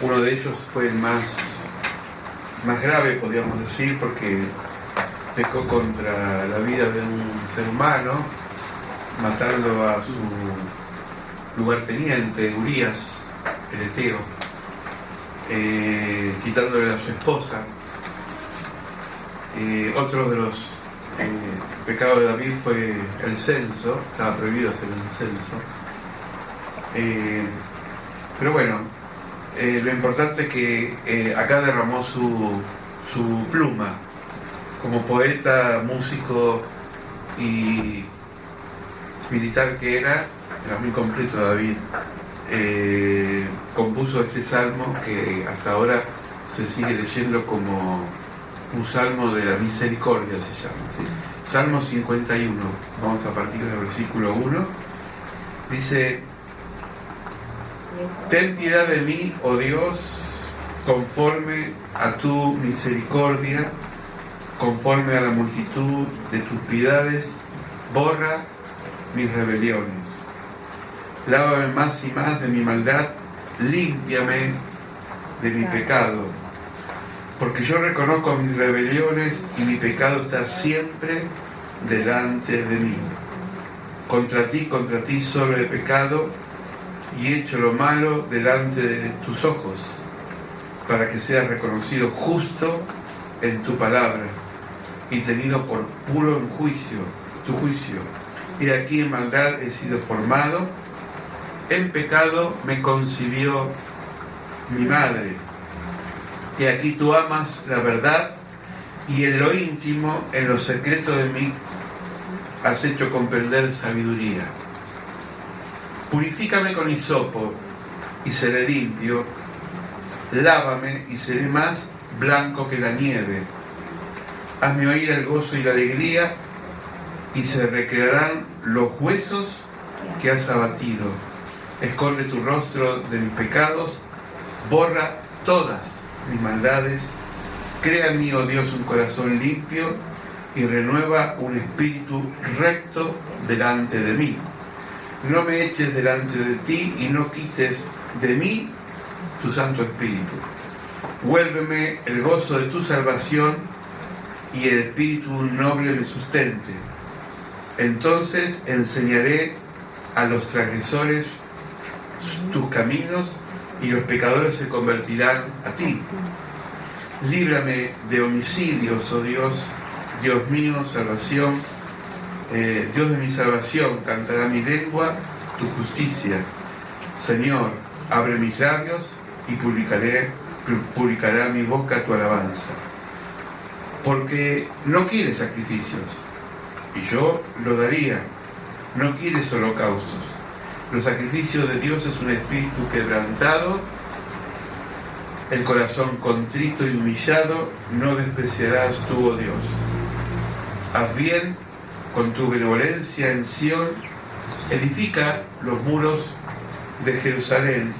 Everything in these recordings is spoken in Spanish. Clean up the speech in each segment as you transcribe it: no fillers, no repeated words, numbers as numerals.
Uno de ellos fue el más grave, podríamos decir, porque pecó contra la vida de un ser humano, matando a su lugarteniente, Urías, el Eteo, quitándole a su esposa. Otro de los pecados de David fue el censo, estaba prohibido hacer un censo. Pero bueno, lo importante es que acá derramó su pluma como poeta, músico y militar que era muy completo. David compuso este salmo que hasta ahora se sigue leyendo como un salmo de la misericordia, se llama, ¿sí? Salmo 51, vamos a partir del versículo 1, dice: ten piedad de mí, oh Dios, conforme a tu misericordia, conforme a la multitud de tus piedades, borra mis rebeliones. Lávame más y más de mi maldad, límpiame de mi pecado, porque yo reconozco mis rebeliones y mi pecado está siempre delante de mí. Contra ti solo he pecado y he hecho lo malo delante de tus ojos, para que seas reconocido justo en tu palabra y tenido por puro en tu juicio. Y aquí en maldad he sido formado, en pecado me concibió mi madre. Y aquí tú amas la verdad y en lo íntimo, en lo secreto de mí, has hecho comprender sabiduría. Purifícame con hisopo y seré limpio, lávame y seré más blanco que la nieve. Hazme oír el gozo y la alegría, y se recrearán los huesos que has abatido. Esconde tu rostro de mis pecados, borra todas mis maldades. Crea en mí, oh Dios, un corazón limpio y renueva un espíritu recto delante de mí. No me eches delante de ti y no quites de mí tu Santo Espíritu. Vuélveme el gozo de tu salvación y el espíritu noble me sustente. Entonces enseñaré a los transgresores tus caminos y los pecadores se convertirán a ti. Líbrame de homicidios, oh Dios, Dios mío, salvación. Dios de mi salvación, cantará mi lengua tu justicia. Señor, abre mis labios y publicará mi boca tu alabanza. Porque no quieres sacrificios, y yo lo daría. No quieres holocaustos. Los sacrificios de Dios es un espíritu quebrantado, el corazón contrito y humillado no despreciarás tú, oh Dios. Haz bien con tu benevolencia en Sión, edifica los muros de Jerusalén,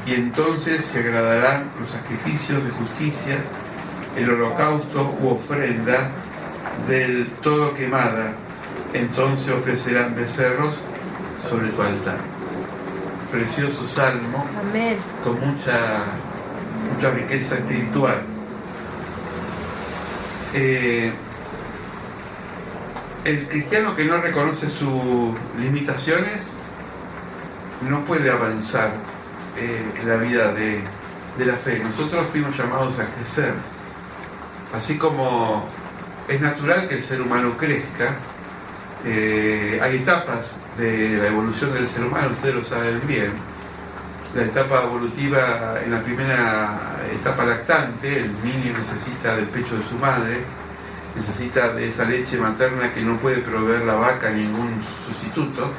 y entonces se agradarán los sacrificios de justicia, el holocausto u ofrenda del todo quemada, entonces ofrecerán becerros sobre tu altar. Precioso salmo. Amén. Con mucha riqueza espiritual. El cristiano que no reconoce sus limitaciones no puede avanzar en la vida de la fe. Nosotros fuimos llamados a crecer. Así como es natural que el ser humano crezca, hay etapas de la evolución del ser humano, ustedes lo saben bien. La etapa evolutiva, en la primera etapa lactante, el niño necesita del pecho de su madre, necesita de esa leche materna que no puede proveer la vaca ni ningún sustituto,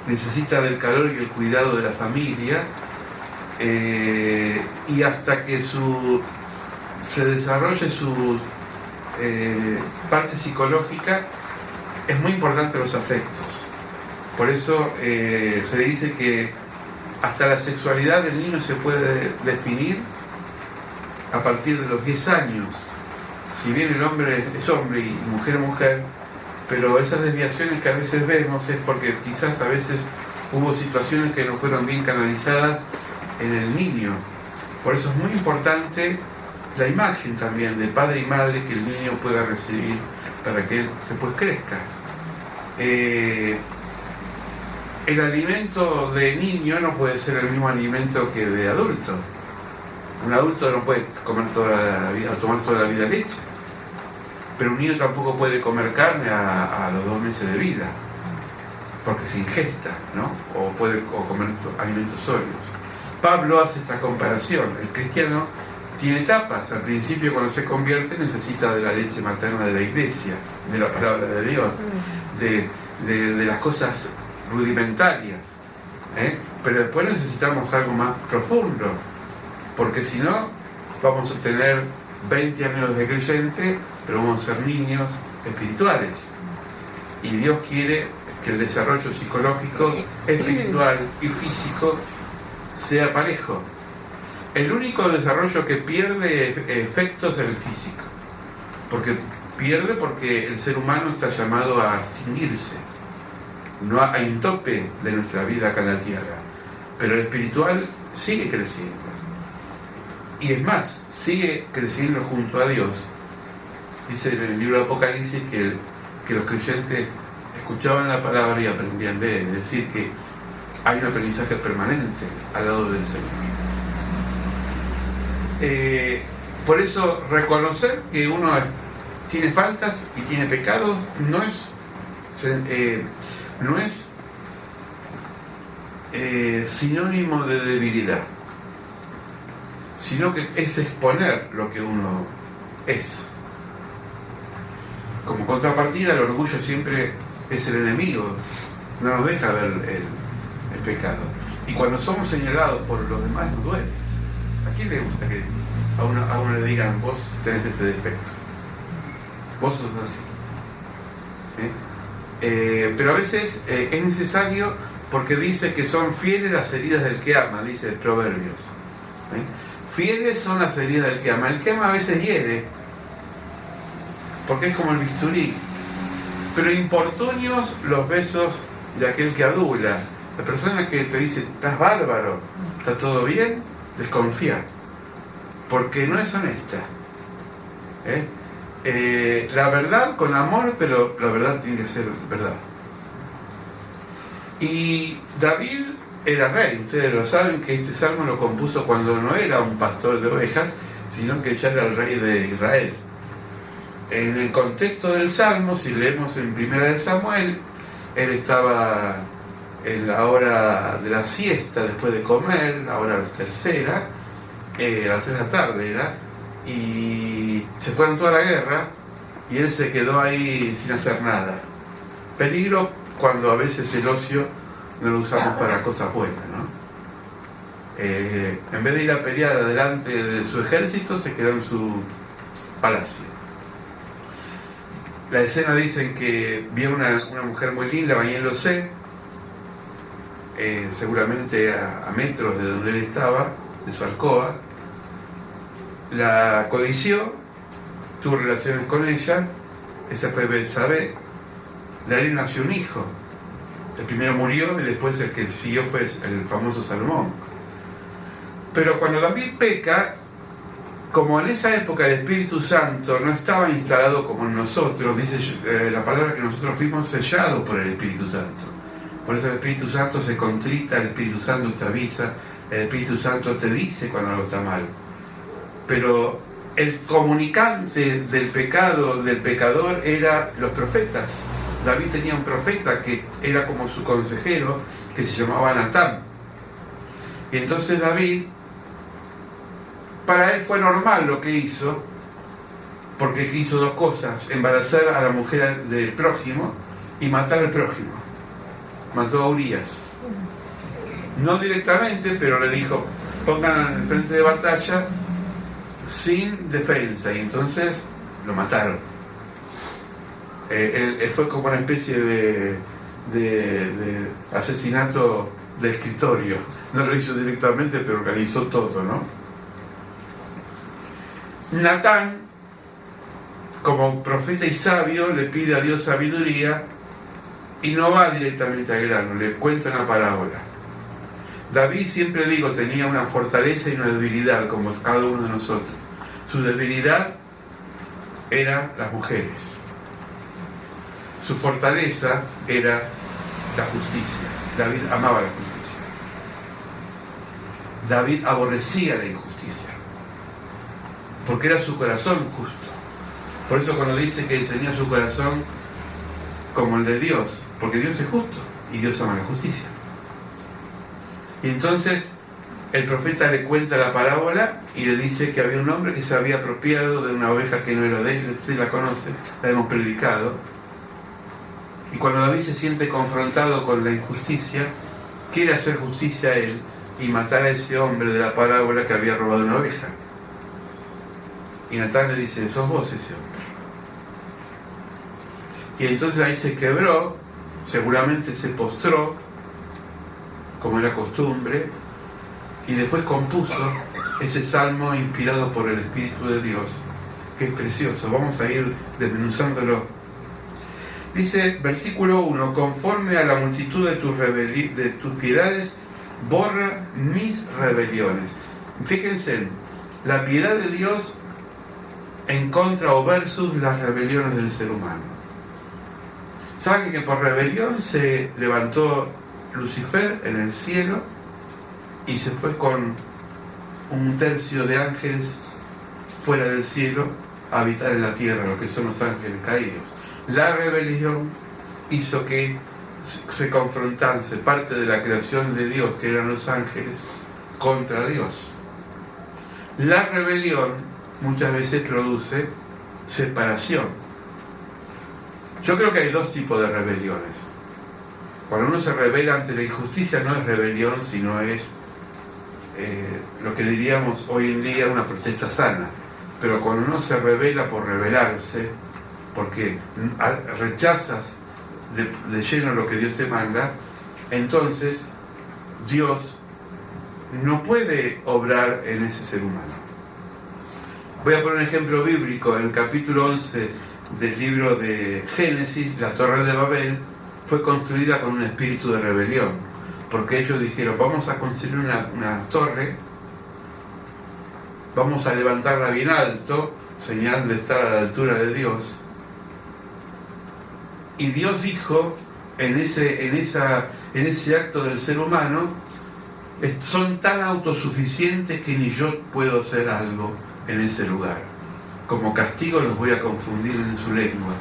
necesita del calor y el cuidado de la familia, y hasta que se desarrolle su parte psicológica, es muy importante los afectos. Por eso se le dice que hasta la sexualidad del niño se puede definir a partir de los 10 años. Si bien el hombre es hombre y mujer es mujer, pero esas desviaciones que a veces vemos es porque quizás a veces hubo situaciones que no fueron bien canalizadas en el niño. Por eso es muy importante la imagen también de padre y madre que el niño pueda recibir para que él después crezca. El alimento de niño no puede ser el mismo alimento que de adulto. Un adulto no puede comer toda la vida, tomar toda la vida leche, pero un niño tampoco puede comer carne a los 2 meses de vida, porque se ingesta, ¿no? O puede comer alimentos sólidos. Pablo hace esta comparación. El cristiano tiene etapas. Al principio, cuando se convierte, necesita de la leche materna de la iglesia, de la palabra de Dios, de las cosas rudimentarias, pero después necesitamos algo más profundo, porque si no vamos a tener 20 años de creyente, pero vamos a ser niños espirituales, y Dios quiere que el desarrollo psicológico, espiritual y físico sea parejo. El único desarrollo que pierde efectos es el físico, porque el ser humano está llamado a extinguirse. No hay un tope de nuestra vida acá en la tierra, pero el espiritual sigue creciendo, y es más, sigue creciendo junto a Dios. Dice en el libro de Apocalipsis que los creyentes escuchaban la palabra y aprendían de él, es decir, que hay un aprendizaje permanente al lado del Señor. Por eso reconocer que uno tiene faltas y tiene pecados no es sinónimo de debilidad, sino que es exponer lo que uno es. Como contrapartida, el orgullo siempre es el enemigo, no nos deja ver el pecado. Y cuando somos señalados por los demás nos duele. ¿A quién le gusta que a uno le digan, vos tenés este defecto, vos sos así? Pero a veces es necesario, porque dice que son fieles las heridas del que ama, dice Proverbios. Fieles son las heridas del que ama. El que ama a veces hiere, porque es como el bisturí, pero importunios los besos de aquel que adula. La persona que te dice, estás bárbaro, está todo bien, desconfía, porque no es honesta. La verdad con amor, pero la verdad tiene que ser verdad. Y David era rey. Ustedes lo saben, que este salmo lo compuso cuando no era un pastor de ovejas, sino que ya era el rey de Israel. En el contexto del salmo, si leemos en 1 Samuel, él estaba en la hora de la siesta, después de comer, la hora tercera, a las 3 de la tarde era, y se fueron toda la guerra, y él se quedó ahí sin hacer nada. Peligro cuando a veces el ocio no lo usamos para cosas buenas, ¿no? En vez de ir a pelear delante de su ejército, se quedó en su palacio. La escena dicen que vio una mujer muy linda bañándose, seguramente a metros de donde él estaba, de su alcoba. La codició, tuvo relaciones con ella, esa fue Betsabé. De ahí nació un hijo. El primero murió y después el que siguió fue el famoso Salomón. Pero cuando David peca, como en esa época el Espíritu Santo no estaba instalado como en nosotros, dice la palabra que nosotros fuimos sellados por el Espíritu Santo. Por eso el Espíritu Santo se contrita, el Espíritu Santo te avisa, el Espíritu Santo te dice cuando algo está mal. Pero el comunicante del pecado, del pecador, era los profetas. David tenía un profeta que era como su consejero, que se llamaba Natán. Y entonces David, para él fue normal lo que hizo, porque hizo dos cosas: embarazar a la mujer del prójimo y matar al prójimo. Mató a Urías. No directamente, pero le dijo, pongan en el frente de batalla sin defensa, y entonces lo mataron. Fue como una especie de asesinato de escritorio. No lo hizo directamente, pero organizó todo, ¿no? Natán, como profeta y sabio, le pide a Dios sabiduría y no va directamente al grano, le cuenta una parábola. David, siempre digo, tenía una fortaleza y una debilidad, como cada uno de nosotros. Su debilidad era las mujeres. Su fortaleza era la justicia. David amaba la justicia. David aborrecía la injusticia, porque era su corazón justo. Por eso cuando dice que enseñó su corazón como el de Dios, porque Dios es justo y Dios ama la justicia. Y entonces el profeta le cuenta la parábola y le dice que había un hombre que se había apropiado de una oveja que no era de él. Usted la conoce, la hemos predicado. Y cuando David se siente confrontado con la injusticia, quiere hacer justicia a él y matar a ese hombre de la parábola que había robado una oveja. Y Natán le dice: sos vos ese hombre. Y entonces ahí se quebró, seguramente se postró, como era costumbre, y después compuso ese salmo inspirado por el Espíritu de Dios, que es precioso. Vamos a ir desmenuzándolo. Dice, versículo 1, conforme a la multitud de tus piedades, borra mis rebeliones. Fíjense, la piedad de Dios en contra o versus las rebeliones del ser humano. ¿Saben que por rebelión se levantó Lucifer en el cielo y se fue con un tercio de ángeles fuera del cielo a habitar en la tierra, lo que son los ángeles caídos? La rebelión hizo que se confrontase parte de la creación de Dios, que eran los ángeles, contra Dios. La rebelión muchas veces produce separación. Yo creo que hay dos tipos de rebeliones. Cuando uno se rebela ante la injusticia, no es rebelión, sino es lo que diríamos hoy en día una protesta sana. Pero cuando uno se rebela por rebelarse, porque rechazas de lleno lo que Dios te manda, entonces Dios no puede obrar en ese ser humano. Voy a poner un ejemplo bíblico. En el capítulo 11 del libro de Génesis, la Torre de Babel fue construida con un espíritu de rebelión, porque ellos dijeron: vamos a construir una torre, vamos a levantarla bien alto, señal de estar a la altura de Dios. Y Dios dijo en ese acto del ser humano: son tan autosuficientes que ni yo puedo hacer algo en ese lugar. Como castigo los voy a confundir en su lengua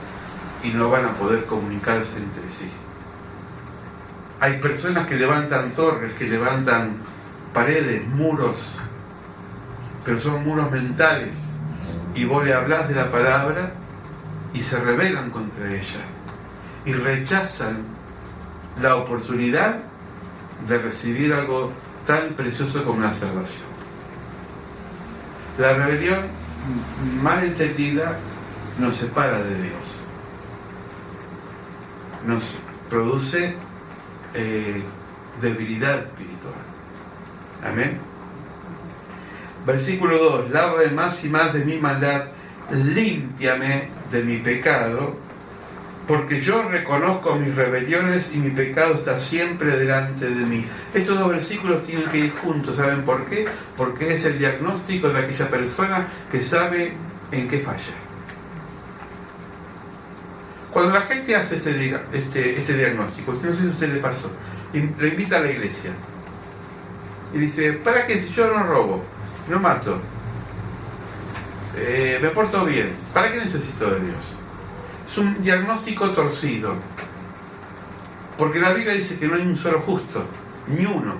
y no van a poder comunicarse entre sí. Hay personas que levantan torres, que levantan paredes, muros, pero son muros mentales, y vos le hablás de la palabra y se rebelan contra ella y rechazan la oportunidad de recibir algo tan precioso como la salvación. La rebelión mal entendida nos separa de Dios, nos produce debilidad espiritual. Amén. Versículo 2: lávame más y más de mi maldad, límpiame de mi pecado, porque yo reconozco mis rebeliones y mi pecado está siempre delante de mí. Estos dos versículos tienen que ir juntos. ¿Saben por qué? Porque es el diagnóstico de aquella persona que sabe en qué falla. Cuando la gente hace este diagnóstico, no sé si a usted le pasó, lo invita a la iglesia y dice: ¿para qué? Si yo no robo, no mato, me porto bien, ¿para qué necesito de Dios? Es un diagnóstico torcido, porque la Biblia dice que no hay un solo justo, ni uno.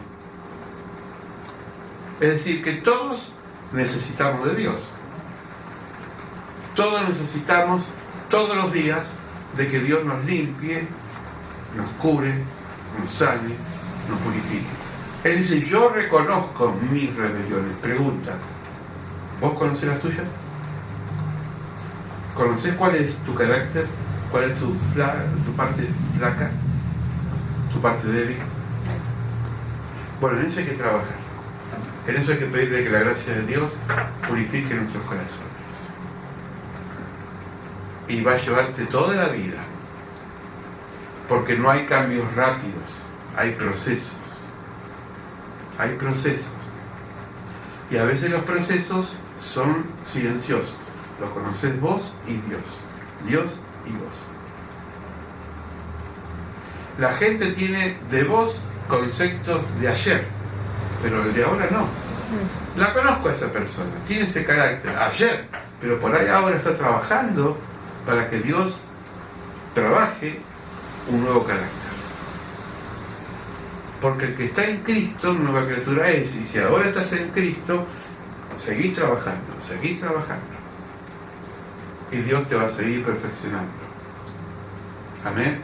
Es decir, que todos necesitamos de Dios. Todos necesitamos todos los días de que Dios nos limpie, nos cure, nos sane, nos purifique. Él dice: yo reconozco mis rebeliones. Pregunta: ¿vos conocés las tuyas? ¿Conocés cuál es tu carácter? ¿Cuál es tu parte flaca? ¿Tu parte débil? Bueno, en eso hay que trabajar. En eso hay que pedirle que la gracia de Dios purifique nuestros corazones. Y va a llevarte toda la vida. Porque no hay cambios rápidos, hay procesos. hay procesos. Y a veces los procesos son silenciosos. Los conocés vos y Dios. Dios y vos. La gente tiene de vos conceptos de ayer, pero el de ahora no. La conozco a esa persona, tiene ese carácter ayer, pero por ahí ahora está trabajando para que Dios trabaje un nuevo carácter. Porque el que está en Cristo, nueva criatura es, y si ahora estás en Cristo, seguís trabajando, seguís trabajando. Y Dios te va a seguir perfeccionando. Amén.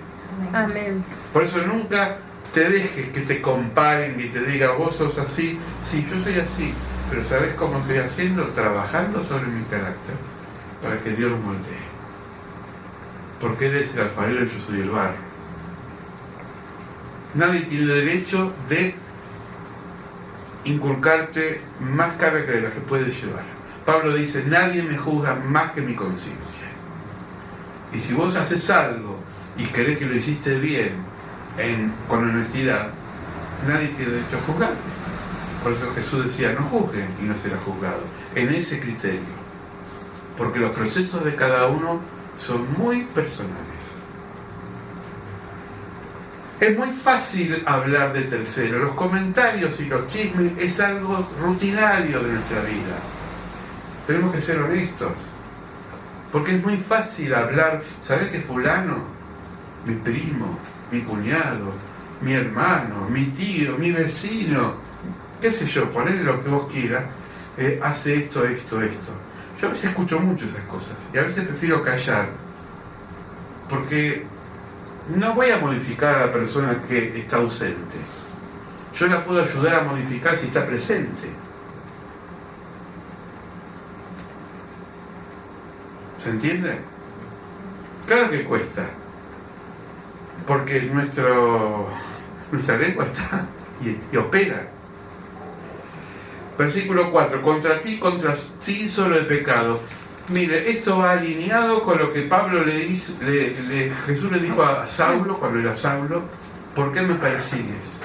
Amén. Por eso nunca te dejes que te comparen y te digan, vos sos así. Sí, yo soy así, pero ¿sabés cómo estoy haciendo? Trabajando sobre mi carácter, para que Dios lo moldee. Porque Él es el alfarero y yo soy el barro. Nadie tiene derecho de inculcarte más carga que de la que puedes llevar. Pablo dice, nadie me juzga más que mi conciencia. Y si vos haces algo y crees que lo hiciste bien, con honestidad, nadie tiene derecho a juzgarte. Por eso Jesús decía, no juzguen y no será juzgado. En ese criterio. Porque los procesos de cada uno son muy personales. Es muy fácil hablar de terceros. Los comentarios y los chismes es algo rutinario de nuestra vida. Tenemos que ser honestos. Porque es muy fácil hablar, ¿sabés que fulano, mi primo, mi cuñado, mi hermano, mi tío, mi vecino, qué sé yo, ponele lo que vos quieras, hace esto, esto, esto? Yo a veces escucho mucho esas cosas y a veces prefiero callar. Porque no voy a modificar a la persona que está ausente. Yo la puedo ayudar a modificar si está presente. ¿Se entiende? Claro que cuesta. Porque nuestra lengua está y opera. Versículo 4. Contra ti solo he pecado. Mire, esto va alineado con lo que Pablo Jesús le dijo a Saulo, cuando era Saulo, ¿por qué me persigues?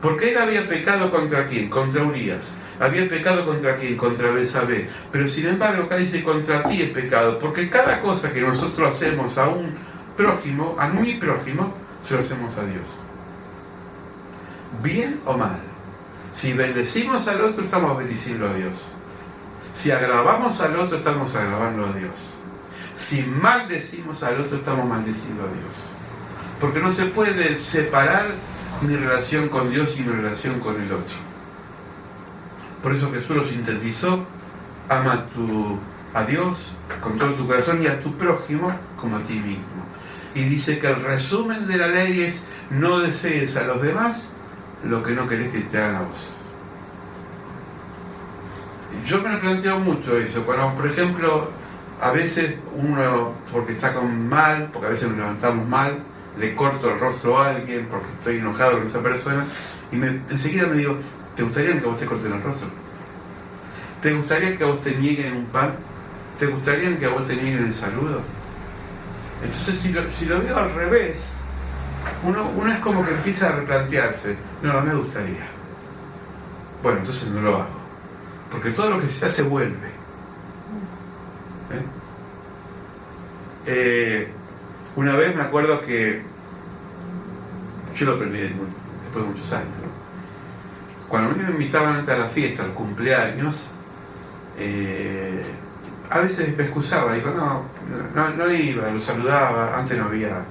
Porque él había pecado contra quién, contra Urías. Había pecado contra quién, contra Betsabé. Pero sin embargo acá dice, contra ti es pecado. Porque cada cosa que nosotros hacemos a un prójimo, a mi prójimo, se lo hacemos a Dios. Bien o mal. Si bendecimos al otro, estamos bendiciendo a Dios. Si agravamos al otro, estamos agravando a Dios. Si maldecimos al otro, estamos maldiciendo a Dios. Porque no se puede separar mi relación con Dios y mi relación con el otro. Por eso Jesús lo sintetizó: ama a Dios con todo tu corazón y a tu prójimo como a ti mismo. Y dice que el resumen de la ley es: no desees a los demás lo que no querés que te hagan a vos. Yo me lo planteo mucho eso, cuando por ejemplo a veces uno, porque está mal, porque a veces nos levantamos mal, le corto el rostro a alguien porque estoy enojado con esa persona y enseguida me digo, ¿te gustaría que a vos te corten el rostro? ¿Te gustaría que a vos te nieguen un pan? ¿Te gustaría que a vos te nieguen el saludo? Entonces si lo veo al revés, uno es como que empieza a replantearse, no me gustaría. Bueno, entonces no lo hago. Porque todo lo que se hace vuelve. Una vez me acuerdo que yo lo aprendí después de muchos años, ¿no? Cuando a mí me invitaban a la fiesta, al cumpleaños, a veces me excusaba, digo, no iba, lo saludaba. Antes no había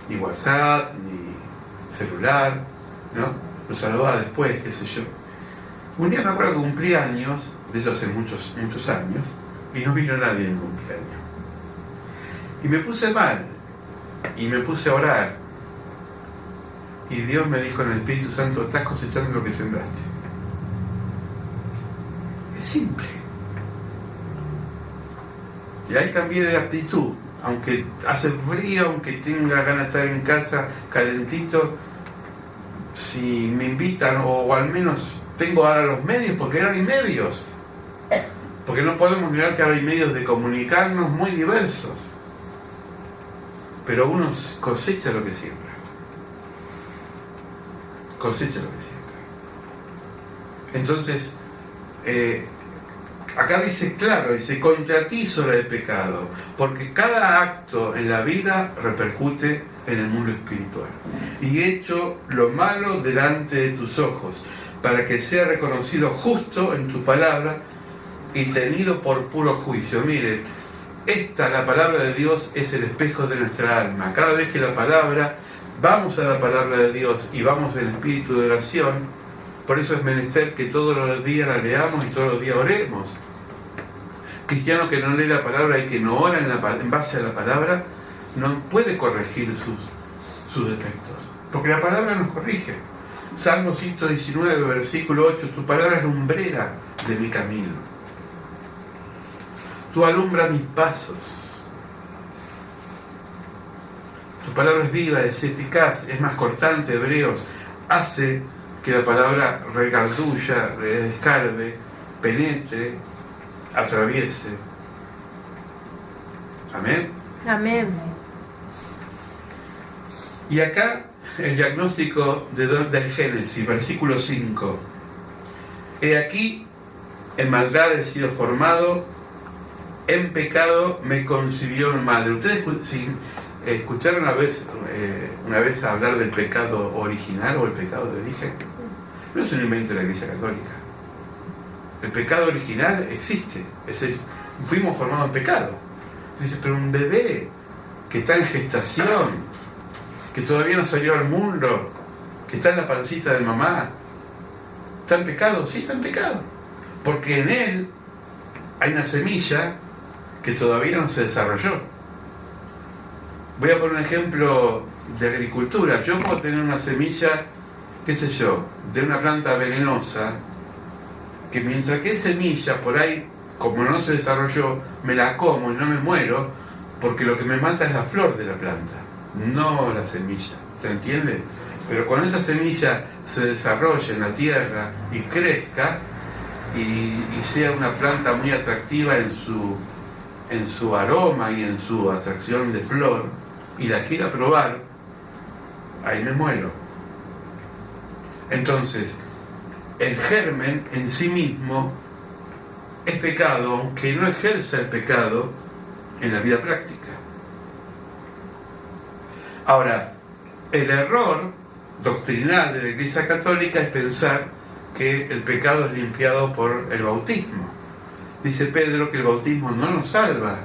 ni WhatsApp, ni celular, ¿no? Lo saludaba después, qué sé yo. Un día me acuerdo que cumplí años, de eso hace muchos años, y no vino nadie en el cumpleaños. Y me puse mal, y me puse a orar. Y Dios me dijo en el Espíritu Santo, estás cosechando lo que sembraste. Es simple. Y ahí cambié de actitud. Aunque hace frío, aunque tenga ganas de estar en casa calentito, si me invitan, o al menos tengo ahora los medios, porque ahora hay medios. Porque no podemos mirar que ahora hay medios de comunicarnos muy diversos. Pero uno cosecha lo que siembra. Cosecha lo que siembra. Entonces, acá dice claro, dice, contra ti sola he pecado, porque cada acto en la vida repercute en el mundo espiritual. Y he hecho lo malo delante de tus ojos, para que sea reconocido justo en tu palabra y tenido por puro juicio. Miren, la palabra de Dios, es el espejo de nuestra alma. Cada vez que vamos a la palabra de Dios y vamos en espíritu de oración, por eso es menester que todos los días la leamos y todos los días oremos. Cristiano que no lee la palabra y que no ora en base a la palabra, no puede corregir sus defectos, porque la palabra nos corrige. Salmo 119, versículo 8, tu palabra es lumbrera de mi camino. Tú alumbras mis pasos. Tu palabra es viva, es eficaz, es más cortante, Hebreos, hace que la palabra regardulla, descarbe, penetre, atraviese. Amén. Amén. Y acá el diagnóstico del Génesis, versículo 5. He aquí, en maldad he sido formado, en pecado me concibió mi madre. ¿Ustedes escucharon una vez hablar del pecado original o el pecado de origen? No es un invento de la Iglesia Católica. El pecado original existe. Fuimos formados en pecado. Dice, pero un bebé que está en gestación, que todavía no salió al mundo, que está en la pancita de mamá, ¿está en pecado? Sí, está en pecado. Porque en él hay una semilla que todavía no se desarrolló. Voy a poner un ejemplo de agricultura. Yo puedo tener una semilla, qué sé yo, de una planta venenosa, que mientras que es semilla, por ahí, como no se desarrolló, me la como y no me muero, porque lo que me mata es la flor de la planta, no la semilla. ¿Se entiende? Pero cuando esa semilla se desarrolle en la tierra y crezca y sea una planta muy atractiva en su aroma y en su atracción de flor, y la quiera probar, ahí me muero. Entonces, el germen en sí mismo es pecado, aunque no ejerza el pecado en la vida práctica. Ahora, el error doctrinal de la Iglesia Católica es pensar que el pecado es limpiado por el bautismo. Dice Pedro que el bautismo no nos salva,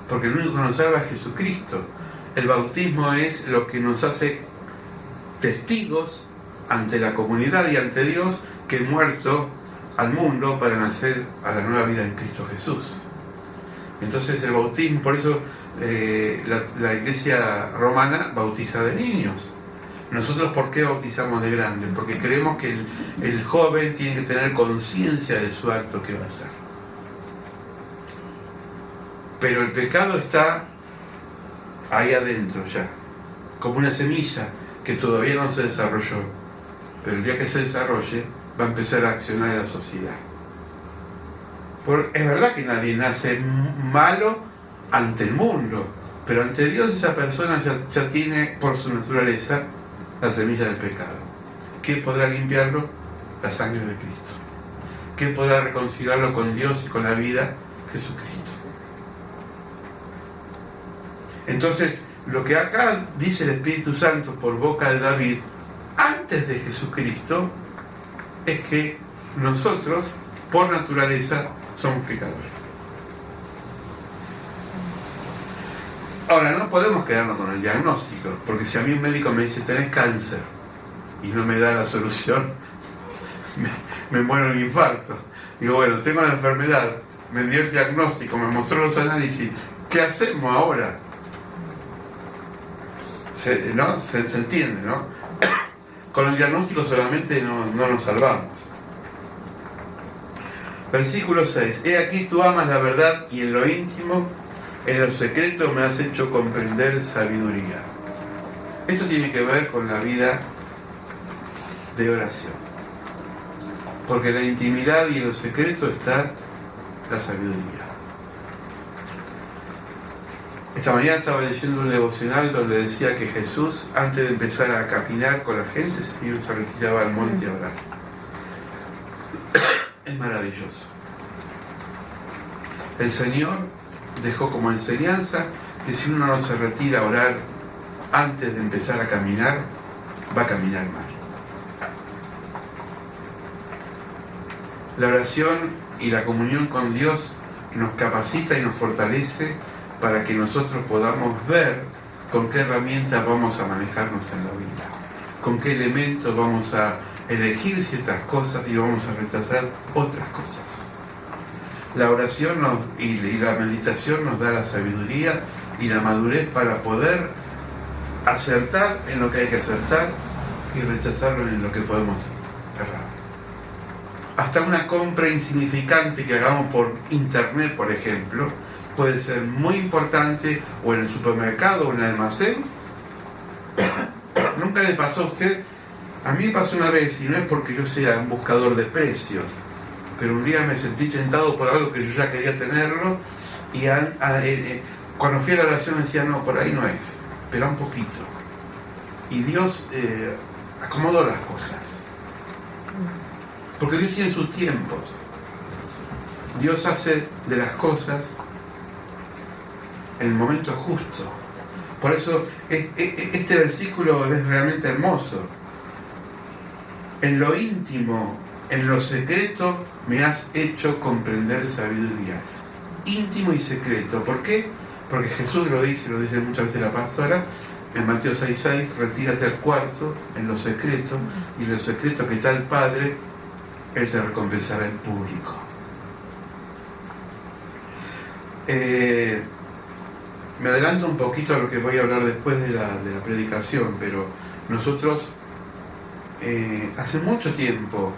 porque el único que nos salva es Jesucristo. El bautismo es lo que nos hace testigos ante la comunidad y ante Dios que he muerto al mundo para nacer a la nueva vida en Cristo Jesús. Entonces el bautismo, por eso la Iglesia romana bautiza de niños. Nosotros, ¿por qué bautizamos de grande? Porque creemos que el joven tiene que tener conciencia de su acto que va a hacer. Pero el pecado está ahí adentro ya, como una semilla que todavía no se desarrolló, pero el día que se desarrolle va a empezar a accionar en la sociedad. Es verdad que nadie nace malo ante el mundo, pero ante Dios esa persona ya tiene por su naturaleza la semilla del pecado. ¿Quién podrá limpiarlo? La sangre de Cristo. ¿Quién podrá reconciliarlo con Dios y con la vida? Jesucristo. Entonces, lo que acá dice el Espíritu Santo por boca de David, antes de Jesucristo, es que nosotros, por naturaleza, somos pecadores. Ahora, no podemos quedarnos con el diagnóstico, porque si a mí un médico me dice, tenés cáncer, y no me da la solución, me muero de un infarto. Digo, bueno, tengo la enfermedad, me dio el diagnóstico, me mostró los análisis, ¿qué hacemos ahora? Se entiende, ¿no? Con el diagnóstico solamente no nos salvamos. Versículo 6. He aquí tú amas la verdad y en lo íntimo, en lo secreto me has hecho comprender sabiduría. Esto tiene que ver con la vida de oración. Porque en la intimidad y en lo secreto está la sabiduría. Esta mañana estaba leyendo un devocional donde decía que Jesús, antes de empezar a caminar con la gente, se retiraba al monte a orar. es maravilloso. El Señor dejó como enseñanza que si uno no se retira a orar antes de empezar a caminar, va a caminar mal. La oración y la comunión con Dios nos capacita y nos fortalece para que nosotros podamos ver con qué herramientas vamos a manejarnos en la vida, con qué elementos vamos a elegir ciertas cosas y vamos a rechazar otras cosas. La oración y la meditación nos da la sabiduría y la madurez para poder acertar en lo que hay que acertar y rechazarlo en lo que podemos errar. Hasta una compra insignificante que hagamos por internet, por ejemplo, puede ser muy importante, o en el supermercado o en el almacén. ¿Nunca le pasó a usted? A mí me pasó una vez, y no es porque yo sea un buscador de precios, pero un día me sentí tentado por algo que yo ya quería tenerlo, y cuando fui a la oración decía, no, por ahí no es, espera un poquito. Y Dios acomodó las cosas. Porque Dios tiene sus tiempos. Dios hace de las cosas en el momento justo. Por eso este versículo es realmente hermoso. En lo íntimo, en lo secreto, me has hecho comprender sabiduría. Íntimo y secreto. ¿Por qué? Porque Jesús lo dice muchas veces la pastora, en Mateo 6:6, retírate al cuarto, en lo secreto, y en lo secreto que está el Padre, Él te recompensará en público. Me adelanto un poquito a lo que voy a hablar después de la predicación, pero nosotros hace mucho tiempo,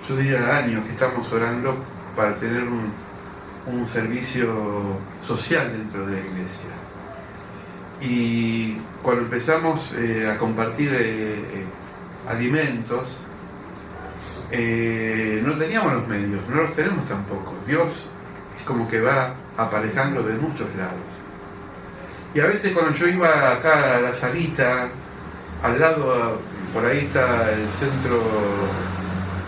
yo diría años, que estamos orando para tener un servicio social dentro de la iglesia. Y cuando empezamos a compartir alimentos, no teníamos los medios, no los tenemos tampoco. Dios es como que va aparejando de muchos lados. Y a veces cuando yo iba acá a la salita, al lado, por ahí está el centro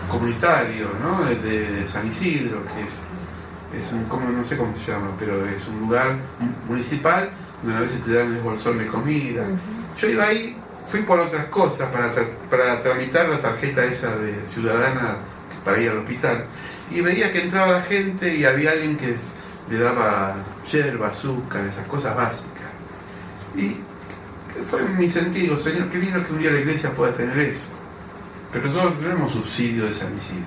comunitario, ¿no? de San Isidro, que es un, no sé cómo se llama, pero es un lugar municipal donde a veces te dan el bolsón de comida. Yo iba ahí, fui por otras cosas, para tramitar la tarjeta esa de ciudadana para ir al hospital, y veía que entraba la gente y había alguien que le daba yerba, azúcar, esas cosas básicas. Y fue en mi sentido, Señor, qué lindo que un día la iglesia pueda tener eso. Pero nosotros no tenemos subsidio de San Isidro,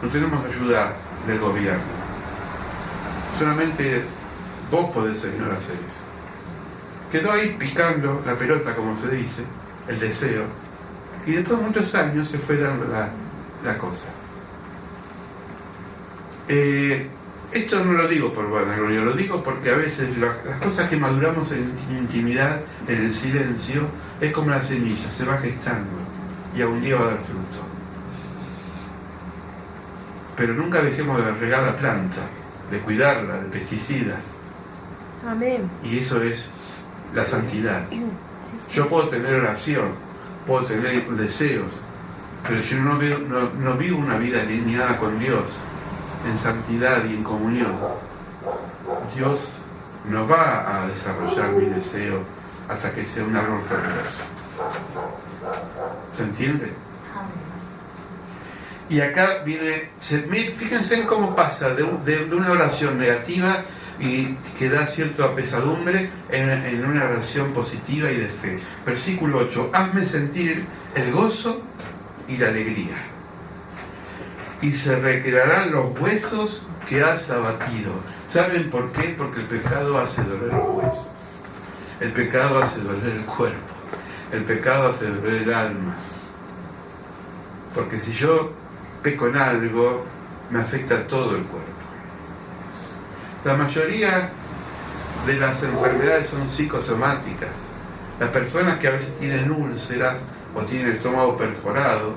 no tenemos ayuda del gobierno. Solamente vos podés, Señor, hacer eso. Quedó ahí picando la pelota, como se dice, el deseo, y después de muchos años se fue dando la cosa. Esto no lo digo por vanagloria, lo digo porque a veces las cosas que maduramos en intimidad, en el silencio, es como la semilla, se va gestando y algún día va a dar fruto. Pero nunca dejemos de regar la planta, de cuidarla, de pesticidas. Amén. Y eso es la santidad. Yo puedo tener oración, puedo tener deseos, pero si no vivo una vida alineada con Dios, en santidad y en comunión, Dios no va a desarrollar mi deseo hasta que sea un árbol frondoso. ¿Se entiende? Y acá viene, fíjense en cómo pasa de una oración negativa y que da cierta pesadumbre en una oración positiva y de fe. Versículo 8, hazme sentir el gozo y la alegría, y se recrearán los huesos que has abatido. ¿Saben por qué? Porque el pecado hace doler los huesos, el pecado hace doler el cuerpo, el pecado hace doler el alma. Porque si yo peco en algo, me afecta a todo el cuerpo. La mayoría de las enfermedades son psicosomáticas. Las personas que a veces tienen úlceras o tienen el estómago perforado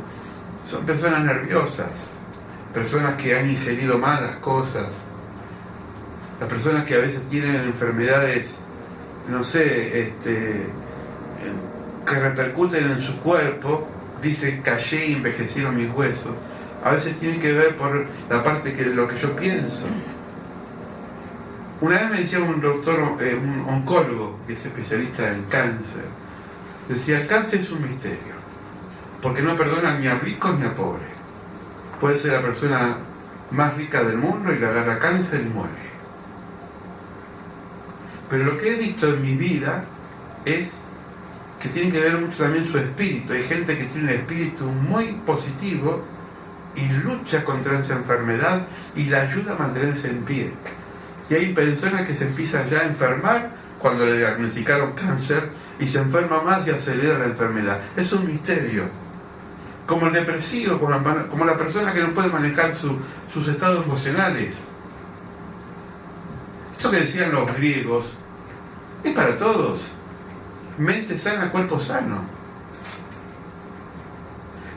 son personas nerviosas, personas que han ingerido malas cosas. Las personas que a veces tienen enfermedades, no sé, que repercuten en su cuerpo, dice, callé y envejecieron mis huesos, a veces tiene que ver por la parte de lo que yo pienso. Una vez me decía un doctor, un oncólogo, que es especialista en cáncer, decía, el cáncer es un misterio, porque no perdona ni a ricos ni a pobres. Puede ser la persona más rica del mundo y le agarra cáncer y muere. Pero lo que he visto en mi vida es que tiene que ver mucho también su espíritu. Hay gente que tiene un espíritu muy positivo y lucha contra esa enfermedad y la ayuda a mantenerse en pie. Y hay personas que se empiezan ya a enfermar cuando le diagnosticaron cáncer y se enferma más y acelera la enfermedad. Es un misterio. Como el depresivo, como la persona que no puede manejar sus estados emocionales. Esto que decían los griegos es para todos. Mente sana, cuerpo sano.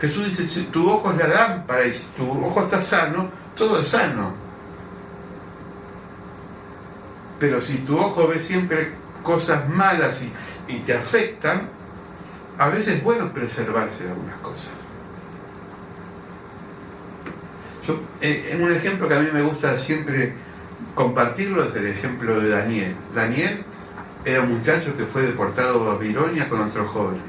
Jesús dice, si tu ojo es la lámpara y si tu ojo está sano, todo es sano. Pero si tu ojo ve siempre cosas malas y te afectan, a veces es bueno preservarse de algunas cosas. En un ejemplo que a mí me gusta siempre compartirlo es el ejemplo de Daniel. Daniel era un muchacho que fue deportado a Babilonia con otros jóvenes.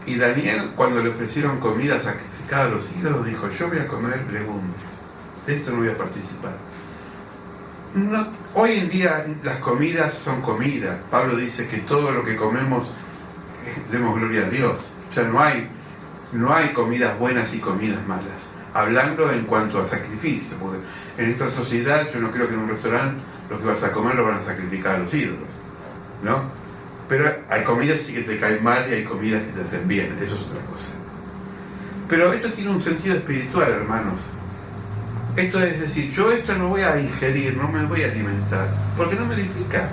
Y Daniel, cuando le ofrecieron comida sacrificada a los ídolos, dijo, yo voy a comer legumbres, de esto no voy a participar. No, hoy en día las comidas son comidas. Pablo dice que todo lo que comemos, demos gloria a Dios. O sea, no hay comidas buenas y comidas malas. Hablando en cuanto a sacrificio, porque en esta sociedad yo no creo que en un restaurante lo que vas a comer lo van a sacrificar a los ídolos, ¿no? Pero hay comidas sí que te caen mal y hay comidas que te hacen bien, eso es otra cosa. Pero esto tiene un sentido espiritual, hermanos. Esto es decir, yo esto no voy a ingerir, no me voy a alimentar, porque no me edifica.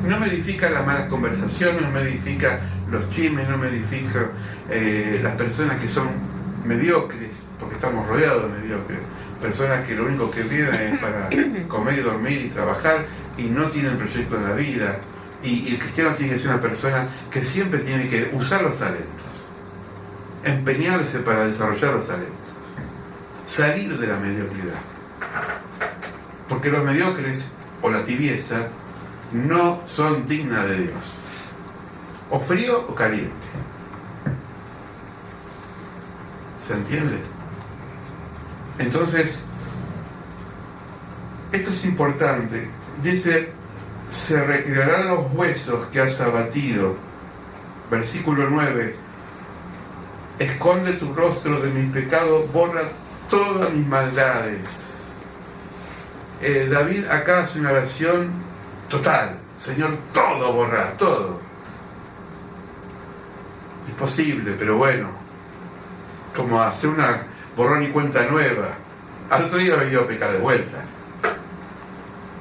No me edifica las malas conversaciones, no me edifica los chismes, no me edifica las personas que son mediocres, porque estamos rodeados de mediocres, personas que lo único que viven es para comer y dormir y trabajar y no tienen proyecto en la vida. Y el cristiano tiene que ser una persona que siempre tiene que usar los talentos, empeñarse para desarrollar los talentos, salir de la mediocridad, porque los mediocres o la tibieza no son dignas de Dios, o frío o caliente. ¿Se entiende? Entonces, esto es importante. Dice, se recrearán los huesos que has abatido. Versículo 9. Esconde tu rostro de mis pecados, borra todas mis maldades. David acá hace una oración total. Señor, todo borrar, todo. Es posible, pero bueno. Como hacer una borrón y cuenta nueva. Al otro día había ido a pecar de vuelta.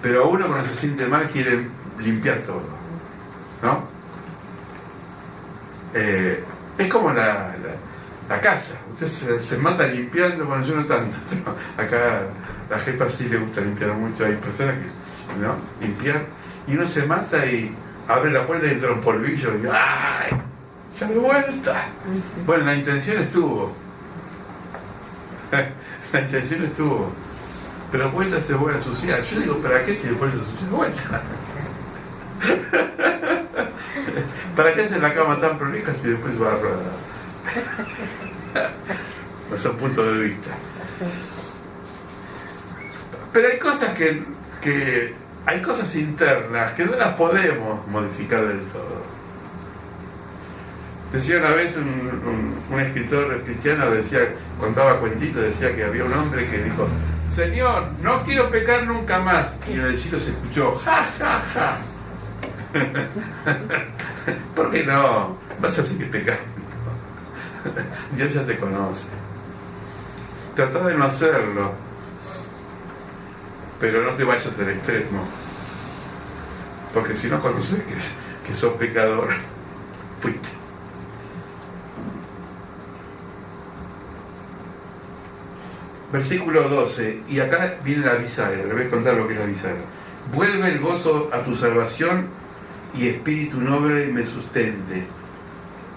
Pero uno cuando se siente mal quiere limpiar todo, ¿no? Es como la casa. Usted se mata limpiando, bueno, yo no tanto. Acá la jefa sí le gusta limpiar mucho. Hay personas que, ¿no? Limpiar. Y uno se mata y abre la puerta y entra un polvillo y ¡ay! ¡Ya de vuelta! Bueno, la intención estuvo. La intención estuvo. Pero vuelta se vuelve a ensuciar. Yo digo, ¿para qué si después se ensucia de vuelta? ¿Para qué hacer la cama tan prolija si después va a rodar? No son puntos de vista. Pero hay cosas que hay cosas internas que no las podemos modificar del todo. Decía una vez un escritor cristiano, contaba cuentitos, decía que había un hombre que dijo, Señor, no quiero pecar nunca más. Y en el cielo se escuchó, ja, ja, ja. ¿Por qué no? Vas a seguir pecando. Dios ya te conoce. Trata de no hacerlo, pero no te vayas al extremo, porque si no conoces que sos pecador, fuiste. Versículo 12, y acá viene la bisagra, le voy a contar lo que es la bisagra. Vuelve el gozo a tu salvación y espíritu noble me sustente.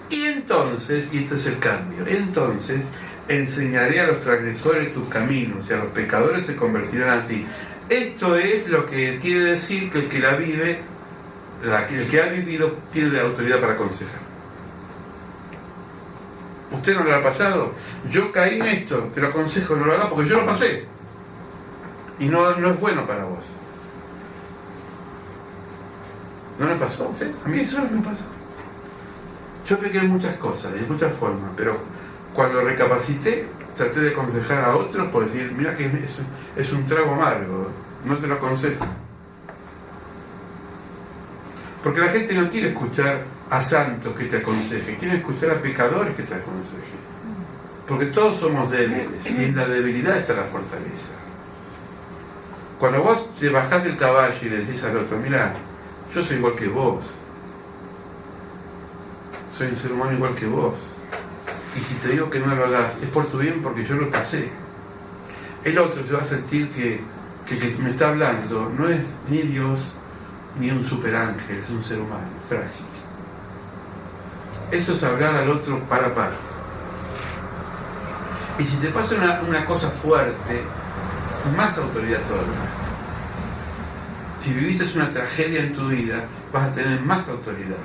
Y en Entonces, y este es el cambio, entonces enseñaré a los transgresores tus caminos y a los pecadores se convertirán a ti. Esto es lo que quiere decir que el que la vive, el que ha vivido, tiene la autoridad para aconsejar. ¿Usted no lo ha pasado? Yo caí en esto, te lo aconsejo, no lo hagas porque yo lo pasé. Y no es bueno para vos. ¿No le pasó a usted? A mí eso no me pasó. Yo pequé en muchas cosas, de muchas formas, pero cuando recapacité, traté de aconsejar a otros por decir, mira que es un trago amargo, no te lo aconsejo. Porque la gente no quiere escuchar a santos que te aconsejen, quiere escuchar a pecadores que te aconsejen. Porque todos somos débiles y en la debilidad está la fortaleza. Cuando vos te bajás del caballo y le decís al otro, mira, yo soy igual que vos, soy un ser humano igual que vos, y si te digo que no lo hagas es por tu bien porque yo lo pasé. El otro se va a sentir que me está hablando no es ni Dios ni un superángel, es un ser humano frágil. Eso es hablar al otro para. Y si te pasa una cosa fuerte, más autoridad todavía. Si viviste una tragedia en tu vida, vas a tener más autoridad.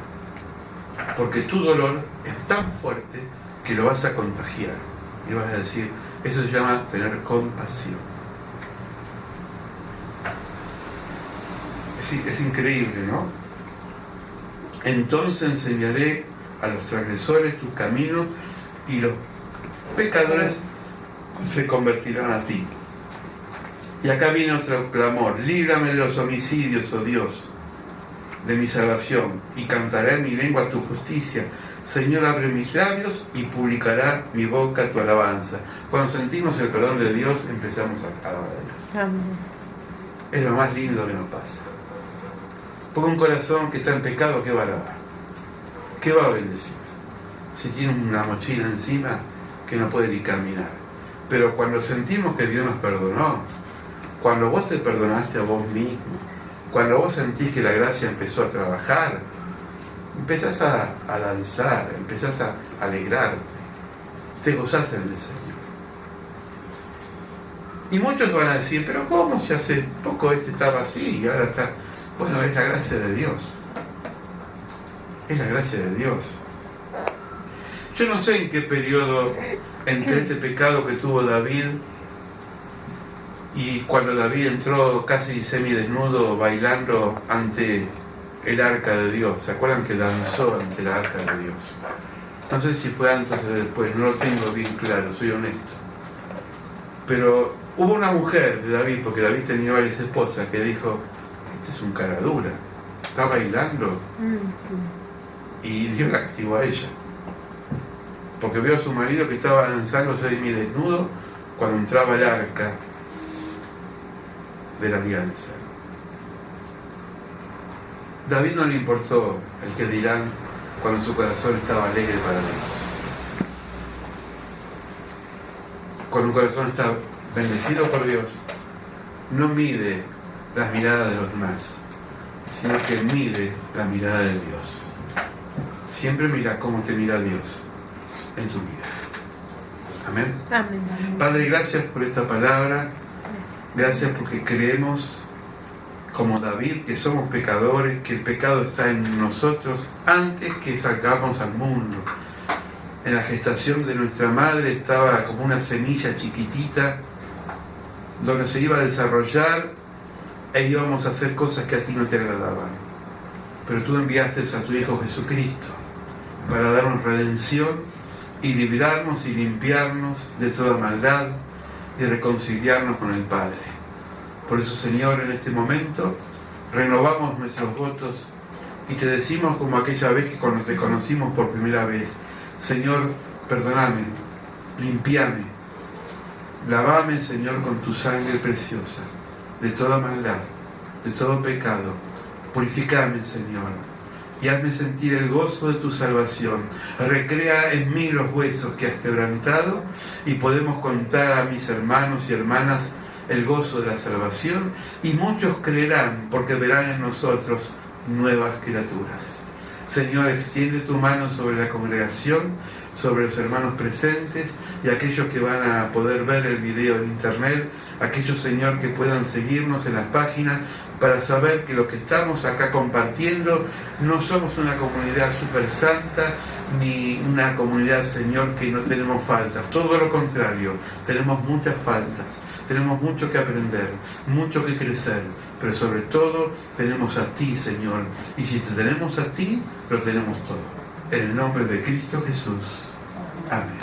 Porque tu dolor es tan fuerte que lo vas a contagiar. Y vas a decir, eso se llama tener compasión. Es increíble, ¿no? Entonces enseñaré a los transgresores tus caminos y los pecadores se convertirán a ti. Y acá viene otro clamor, líbrame de los homicidios, oh Dios, de mi salvación, y cantaré en mi lengua tu justicia. Señor, abre mis labios y publicará mi boca tu alabanza. Cuando sentimos el perdón de Dios, empezamos a alabar a Dios. Amén. Es lo más lindo que nos pasa. Porque un corazón que está en pecado, ¿qué va a alabar? ¿Qué va a bendecir? Si tiene una mochila encima que no puede ni caminar. Pero cuando sentimos que Dios nos perdonó, cuando vos te perdonaste a vos mismo, cuando vos sentís que la gracia empezó a trabajar, empezás a danzar, empezás a alegrarte, te gozás en el Señor. Y muchos van a decir, pero ¿cómo si hace poco estaba así y ahora está? Bueno, es la gracia de Dios. Es la gracia de Dios. Yo no sé en qué periodo entre este pecado que tuvo David y cuando David entró casi semidesnudo bailando ante el arca de Dios. ¿Se acuerdan que danzó ante la arca de Dios? No sé si fue antes o después, no lo tengo bien claro, soy honesto. Pero hubo una mujer de David, porque David tenía varias esposas, que dijo, este es un cara dura, está bailando. Y Dios la castigó a ella. Porque vio a su marido que estaba danzando semidesnudo cuando entraba el arca de la alianza. David no le importó el que dirán cuando su corazón estaba alegre para Dios. Cuando un corazón está bendecido por Dios, no mide las miradas de los demás, sino que mide la mirada de Dios. Siempre mira cómo te mira Dios en tu vida. Amén. Amén. Padre, gracias por esta palabra. Gracias porque creemos, como David, que somos pecadores, que el pecado está en nosotros antes que salgamos al mundo. En la gestación de nuestra madre estaba como una semilla chiquitita donde se iba a desarrollar e íbamos a hacer cosas que a ti no te agradaban. Pero tú enviaste a tu Hijo Jesucristo para darnos redención y librarnos y limpiarnos de toda maldad y reconciliarnos con el Padre. Por eso, Señor, en este momento renovamos nuestros votos y te decimos como aquella vez que cuando te conocimos por primera vez, Señor, perdóname, limpiame, lavame, Señor, con tu sangre preciosa, de toda maldad, de todo pecado. Purificame, Señor, y hazme sentir el gozo de tu salvación. Recrea en mí los huesos que has quebrantado y podemos contar a mis hermanos y hermanas el gozo de la salvación, y muchos creerán porque verán en nosotros nuevas criaturas. Señor, extiende tu mano sobre la congregación, sobre los hermanos presentes y aquellos que van a poder ver el video en internet, aquellos, Señor, que puedan seguirnos en las páginas para saber que lo que estamos acá compartiendo no somos una comunidad súper santa ni una comunidad, Señor, que no tenemos faltas. Todo lo contrario, tenemos muchas faltas, tenemos mucho que aprender, mucho que crecer, pero sobre todo tenemos a ti, Señor, y si te tenemos a ti, lo tenemos todo. En el nombre de Cristo Jesús. Amén.